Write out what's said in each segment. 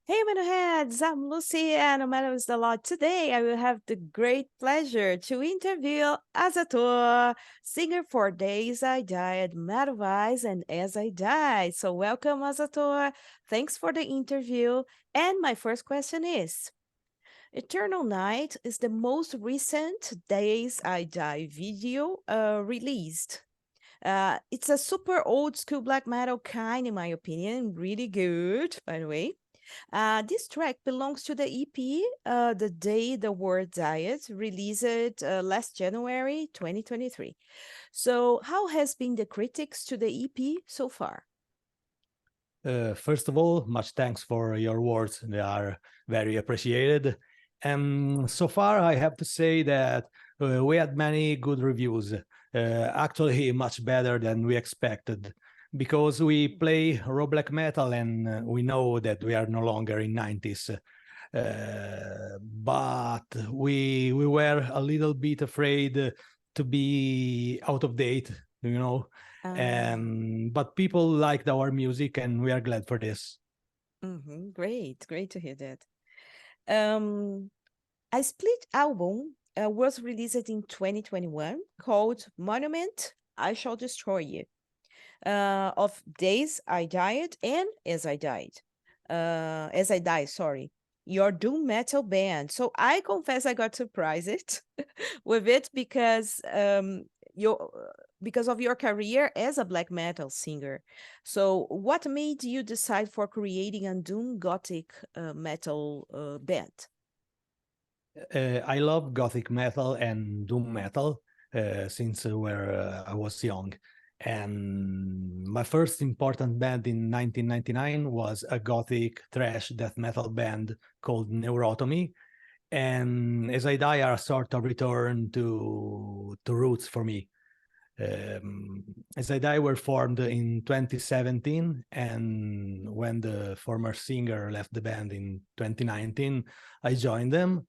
Hey, Metalheads, I'm Lucy and no matter the lot. Today, I will have the great pleasure to interview Asator, singer for Days I Died, MADVICE, and As I Die. So, welcome, Asator. Thanks for the interview. And my first question is Eternal Night is the most recent Days I Die video released. It's a super old school black metal kind, in my opinion. Really good, by the way. This track belongs to the EP, The Day the World Died, released last January 2023. So, how has been the critics to the EP so far? First of all, much thanks for your words. They are very appreciated. And so far, I have to say that we had many good reviews, actually much better than we expected, because we play raw black metal and we know that we are no longer in 90s. But we were a little bit afraid to be out of date, you know. But people liked our music and we are glad for this. Great to hear that. Um, a split album was released in 2021 called Monument, I Shall Destroy You, of Days I Died and As I Die, sorry, your doom metal band. So I confess I got surprised with it your because of your career as a black metal singer. So what made you decide for creating a doom gothic metal band? I love gothic metal and doom metal since where I was young. And my first important band in 1999 was a gothic thrash death metal band called Neurotomy. And As I Die are a sort of return to roots for me. As I Die were formed in 2017, and when the former singer left the band in 2019, I joined them.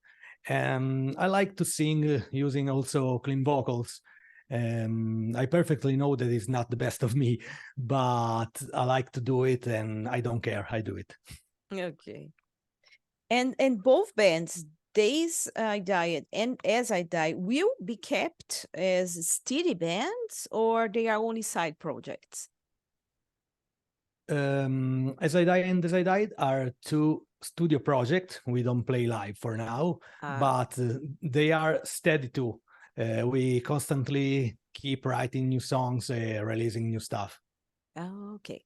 And I like to sing using also clean vocals. I perfectly know that it's not the best of me, but I like to do it and I don't care, I do it. Okay. And both bands, Days I Died and As I Die, will be kept as steady bands or they are only side projects? As I Die and As I Died are two studio projects. We don't play live for now, but they are steady too. We constantly keep writing new songs, releasing new stuff. Okay,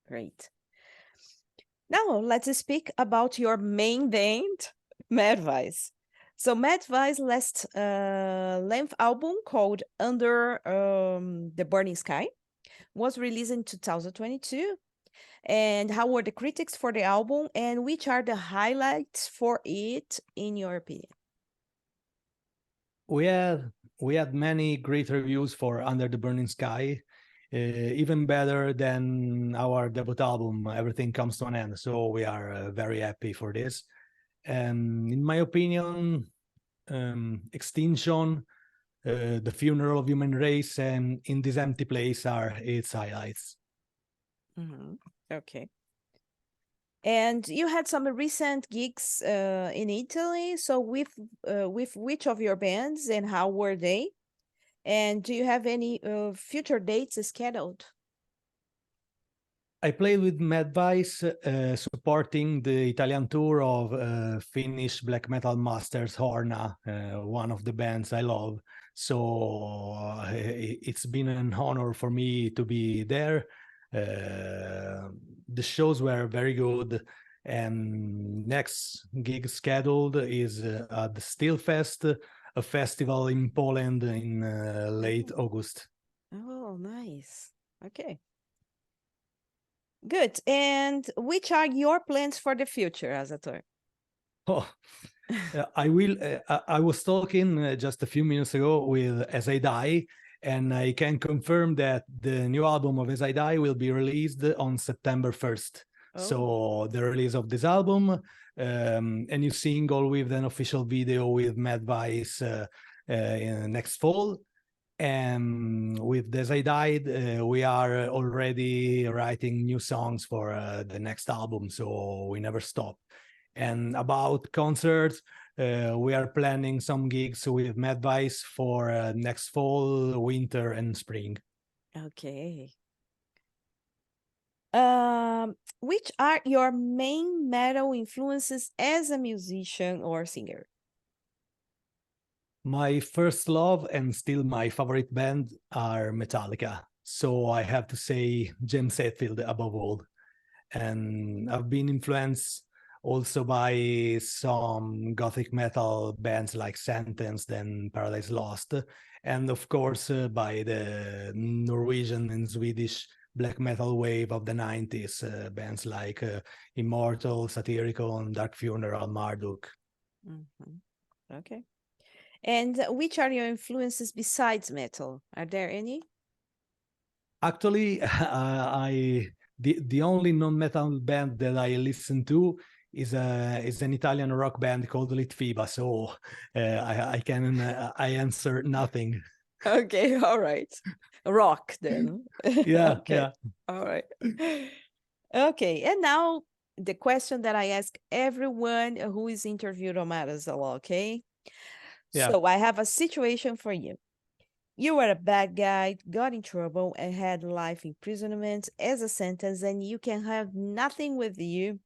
great. Now let's speak about your main band, MADVICE. So MADVICE last length album called Under the Burning Sky was released in 2022. And how were the critics for the album and which are the highlights for it in your opinion? We had many great reviews for Under the Burning Sky, even better than our debut album, Everything Comes to an End. So we are very happy for this. And in my opinion, Extinction, The Funeral of Human Race, and In This Empty Place are its highlights. Okay. And you had some recent gigs in Italy. So with which of your bands and how were they? And do you have any future dates scheduled? I played with MADVICE, supporting the Italian tour of Finnish black metal masters Horna, one of the bands I love. So it's been an honor for me to be there. The shows were very good, and next gig scheduled is at the Stillfest, a festival in Poland in late August. Oh, nice. Okay. Good. And which are your plans for the future, Asator? Oh, I will. I was talking just a few minutes ago with As I Die, and I can confirm that the new album of As I Die will be released on September 1st. Oh. So the release of this album, a new single with an official video with MADVICE next fall, And with DaysIdied, we are already writing new songs for the next album, so we never stop. And about concerts, we are planning some gigs with MADVICE for next fall, winter, and spring. Okay. Which are your main metal influences as a musician or singer? My first love and still my favorite band are Metallica. So I have to say James Hetfield above all. And I've been influenced also by some gothic metal bands like Sentenced and Paradise Lost, and of course by the Norwegian and Swedish black metal wave of the 90s, bands like Immortal, Satirical, and Dark Funeral, Marduk. Okay. And which are your influences besides metal? Are there any? Actually, the only non-metal band that I listen to is an Italian rock band called Litfiba. So I answer nothing. Okay, all right. Rock then. Yeah, Okay, yeah, all right. Okay, and now the question that I ask everyone who is interviewed on Matters a Lot, okay? yeah. So I have a situation for you. You were a bad guy, got in trouble, and had life imprisonment as a sentence, and you can have nothing with you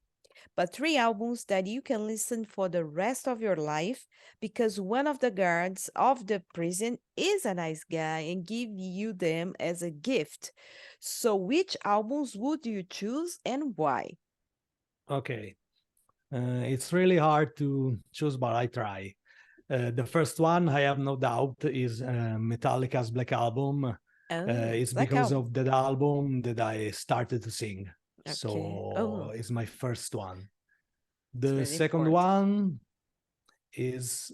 but 3 albums that you can listen for the rest of your life because one of the guards of the prison is a nice guy and give you them as a gift. So which albums would you choose and why? Okay. It's really hard to choose, but I try. The first one, I have no doubt, is Metallica's Black Album. Oh, It's Black because Album. of that album that I started to sing. Okay. So Oh, it's my first one. it's The really second important. one is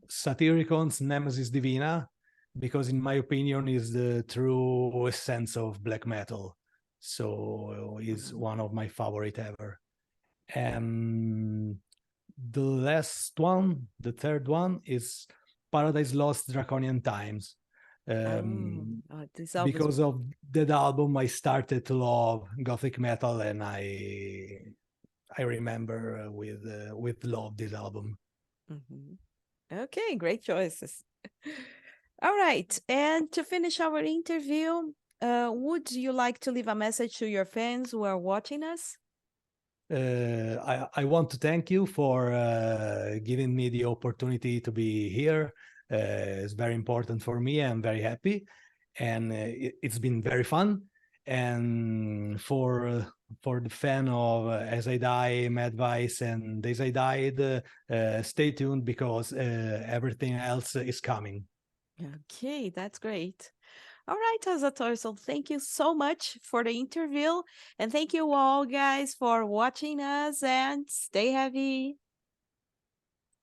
Satiricon's Nemesis Divina, because in my opinion is the true essence of black metal. So is Mhm. one of my favorite ever. And the last one, the third one, is Paradise Lost Draconian Times. Oh, this album's Because of that album, I started to love gothic metal, and I remember with love this album. Mhm. Okay, great choices. All right. And to finish our interview, would you like to leave a message to your fans who are watching us? I want to thank you for giving me the opportunity to be here. It's very important for me. I'm very happy, and it's been very fun. And for the fan of As I Die, MADVICE, and Days I Died, stay tuned because everything else is coming. Okay, that's great. All right, Asator. So thank you so much for the interview. And thank you all, guys, for watching us and stay heavy.